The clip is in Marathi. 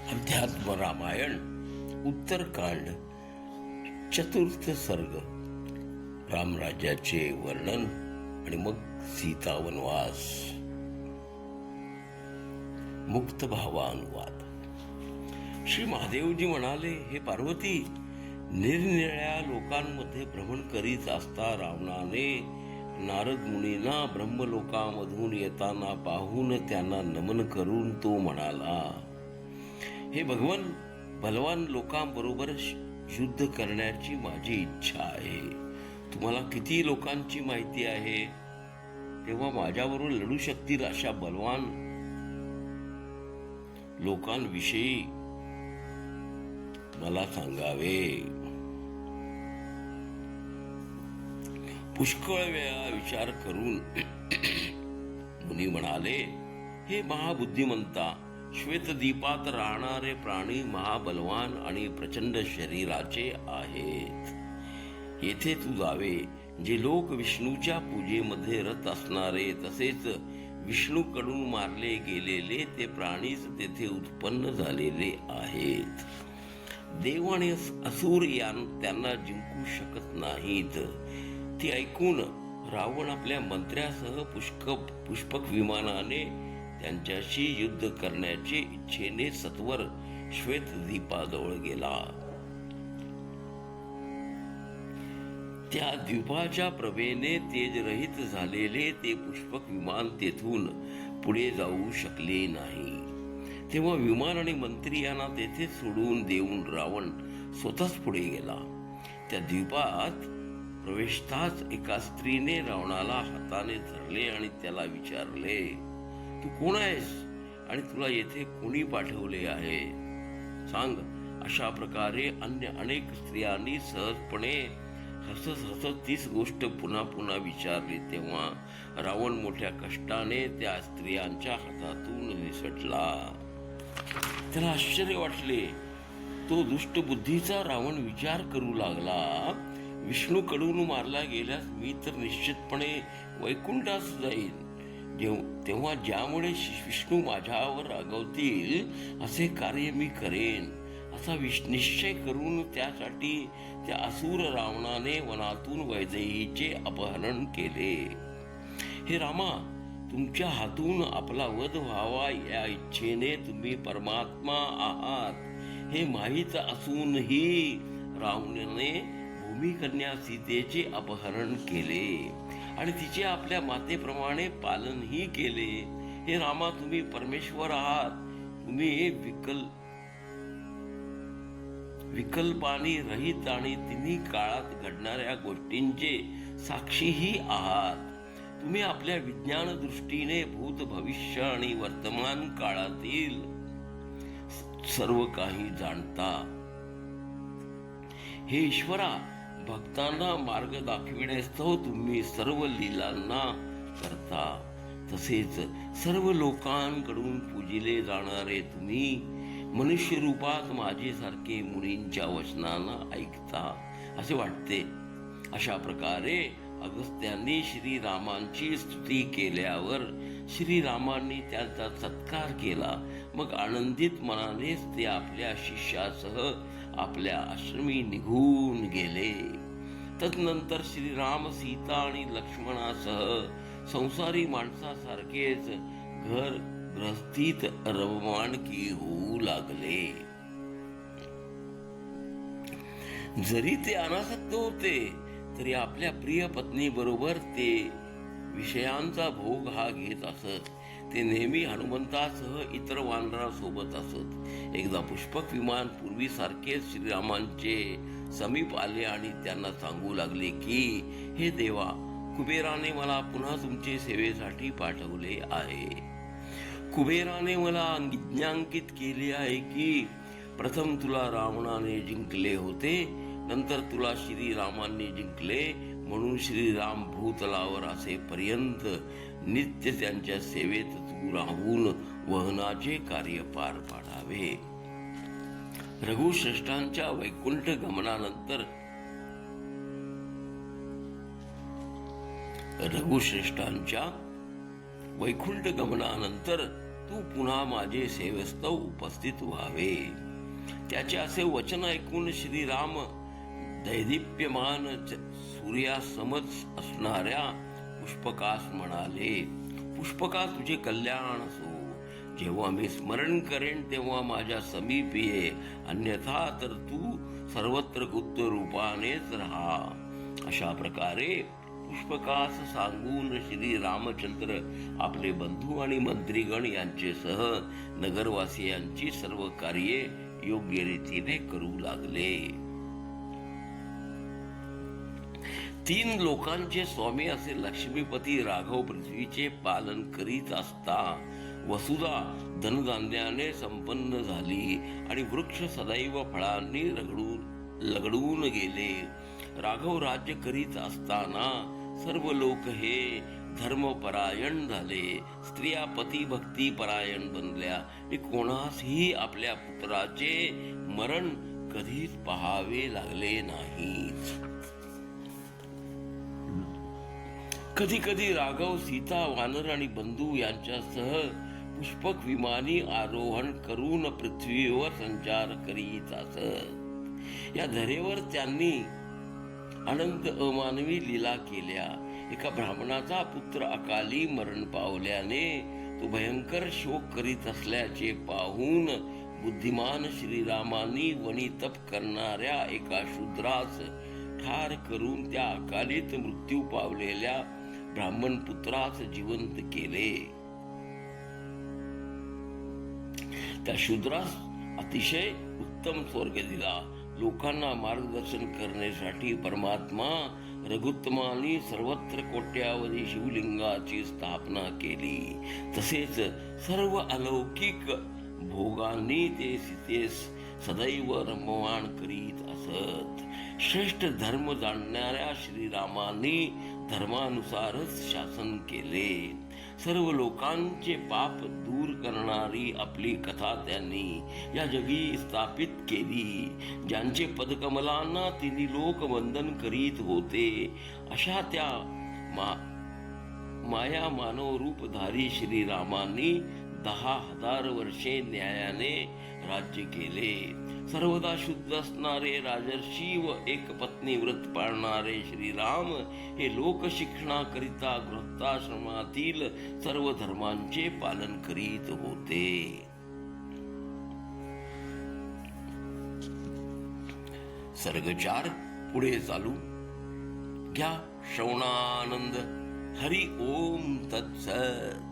अध्यात्म रामायण उत्तरकांड चतुर्थ सर्ग रामराज्याचे वर्णन आणि मग सीता वनवास. मुक्त भावानुवाद. श्री महादेवजी म्हणाले, हे पार्वती, निरनिराळ्या लोकांमध्ये भ्रमण करीत असता रावणाने नारद मुनींना ब्रह्मलोकामधून येताना पाहून त्यांना नमन करून तो म्हणाला, हे भगवान, बलवान लोकांबरोबर युद्ध करण्याची माझी इच्छा आहे. तुम्हाला किती लोकांची माहिती आहे? तेव्हा माझ्याबरोबर लढू शकतील अशा बलवान लोकांविषयी मला सांगावे. पुष्कळ वेळा विचार करून मुनी म्हणाले, हे महाबुद्धिमंता, श्वेतदीपात राहणारे प्राणी महाबलवान आणि प्रचंड शरीराचे आहेत. येथे तू जावे. जे लोक विष्णूच्या पूजेमध्ये रत असणारे तसेच विष्णूकडून मारले गेलेले ते प्राणीच तेथे उत्पन्न झालेले आहेत. देव आणि असुर त्यांना जिंकू शकत नाहीत. ते ऐकून रावण आपल्या मंत्र्यासह पुष्पक विमानाने त्यांच्याशी युद्ध करण्याचे इच्छेने सत्वर श्वेतद्वीपाजवळ गेला. त्या द्वीपाच्या प्रभेने तेजरहित झालेले ते पुष्पक विमान तेथून पुढे जाऊ शकले नाही. तेव्हा विमान आणि मंत्री यांना तेथे सोडून देऊन रावण स्वतःच पुढे गेला. त्या द्वीपात प्रवेशताच एका स्त्रीने रावणाला हाताने धरले आणि त्याला विचारले, तू कोण आहेस आणि तुला येथे कोणी पाठवले आहे? सांग. अशा प्रकारे अन्य अनेक स्त्रियांनी सहजपणे हसत तीच गोष्ट पुन्हा पुन्हा विचारली. तेव्हा रावण मोठ्या कष्टाने त्या स्त्रियांच्या हातातून निसटला. त्याला आश्चर्य वाटले. तो दुष्ट बुद्धीचा रावण विचार करू लागला, विष्णूकडून मारला गेल्यास मी तर निश्चितपणे वैकुंठास जाईल. तेव्हा ज्यामुळे विष्णू माझ्यावर रागवतील असे कार्य मी करेन असा निश्चय करून त्यासाठी त्या असुर रावणाने वनातून वैदेहीचे अपहरण केले. हे रामा, तुमच्या हातून आपला वध व्हावा या इच्छेने तुम्ही परमात्मा आहात हे माहीत असूनही रावणाने भूमिकन्या सीतेचे अपहरण केले आणि तिचे आपल्या मातेप्रमाणे पालनही केले. हे रामा, तुम्ही परमेश्वर आहात. तुम्ही विकल्पानी रहित आणि तिन्ही काळात घडणाऱ्या गोष्टींचे साक्षीही आहात. तुम्ही आपल्या विज्ञान दृष्टीने भूत, भविष्य आणि वर्तमान काळातील सर्व काही जाणता. हे ईश्वरा, भक्तांना मार्ग दाखविण्यास्तव तुम्ही सर्व लीलांना करता. तसेच सर्व लोकांकडून पूजिले जाणारे तुम्ही मनुष्य रूपात माझ्यासारखे मुनींच्या वचनांना ऐकता असे वाटते. अशा प्रकारे अगस्त्यांनी श्रीरामांची स्तुती केल्यावर श्रीरामांनी त्यांचा सत्कार केला. मग आनंदित मनानेच ते आपल्या शिष्यासह आपल्या आश्रमी निघून गेले. तदनंतर श्रीराम, सीता आणि लक्ष्मणासह संसारी माणसासारखेच घर गृहस्थीत रममाणकी होऊ लागले. जरी ते अनासक्त होते तरी आपल्या प्रिय पत्नी बरोबर ते विषयांचा भोग हा घेत असत. ते नेहमी हनुमंतासह इतर वानरांसोबत असत. एकदा पुष्पक विमान पूर्वीसारखेच श्रीरामांचे समीप आले आणि त्यांना सांगू लागले की, हे देवा, कुबेराने मला पुन्हा तुमचे सेवेसाठी पाठवले आहे. कुबेराने मला आज्ञांकित केले आहे की प्रथम तुला रावणाने जिंकले होते, नंतर तुला श्रीरामांनी जिंकले, म्हणून श्रीराम भूतलावर असेपर्यंत नित्य त्यांच्या सेवेत तू राहून वहनाचे कार्य पार पाडावे. रघुश्रेष्ठांच्या वैकुंठ गमनानंतर तू पुन्हा माझे सेवस्तव उपस्थित व्हावे. त्याचे असे वचन ऐकून श्रीराम दैदिप्यमान सूर्यासमच असणाऱ्या पुष्पकास म्हणाले, पुष्पका, तुझे कल्याण असो. जेव्हा मी स्मरण करेन तेव्हा माझ्या समीप ये, अन्यथा तर तू सर्वत्र गुप्त रूपानेच राहा. अशा प्रकारे पुष्पकास सांगून श्री रामचंद्र आपले बंधू आणि मंत्रीगण यांचेसह नगरवासियांची सर्व कार्ये योग्य रीतीने करू लागले. 3 लोकांचे स्वामी असे लक्ष्मीपती राघव पृथ्वीचे पालन करीत असता वसुधा धनधान्याने संपन्न झाली आणि वृक्ष सदैव फळांनी लगडून गेले. राघव राज्य करीत असताना सर्व लोक हे धर्मपरायण झाले. स्त्रिया पती भक्ती परायण बनल्या आणि कोणासही आपल्या पुत्राचे मरण कधीच पाहावे लागले नाही. कधी कधी राघव सीता, वानर आणि बंधू यांच्यासह पुष्पक विमानी आरोहण करून पृथ्वीवर संचार करीत असत. या धरेवर त्यांनी अनंत अमानवी लीला केल्या. एका ब्राह्मणाचा पुत्र अकाली मरण पावल्याने तो भयंकर शोक करीत असल्याचे पाहून बुद्धिमान श्रीरामांनी वनी तप करणाऱ्या एका शूद्रास ठार करून त्या अकालीत मृत्यू पावलेल्या ब्राह्मण पुत्रास जिवंत केले. त्या शूद्रास अतिशय उत्तम स्वर्ग दिला. लोकांना मार्गदर्शन करण्यासाठी परमात्मा रघुत्तमाने सर्वत्र कोट्यावधी शिवलिंगाची स्थापना केली. तसेच सर्व अलौकिक भोगांनी ते सीतेस सदैव रममाण करीत असत. श्रेष्ठ धर्म जाणणाऱ्या श्रीरामांनी धर्मानुसारच शासन केले. सर्व लोकांचे पाप दूर करणारी आपली कथा त्यांनी या जगी स्थापित केली. ज्यांचे पदकमलांना तिन्ही लोक वंदन करीत होते अशा त्या माया मानव रूपधारी श्रीरामांनी 10,000 वर्षे न्यायाने राज्य केले. सर्वदा शुद्ध असणारे राजर्षी व एक पत्नी व्रत पाळणारे श्रीराम हे लोकशिक्षणाकरिता गृहस्थाश्रमातील सर्व धर्मांचे पालन करीत होते. सर्ग 4 पुढे चालू. घ्या श्रवणानंद. हरि ओम तत्सत.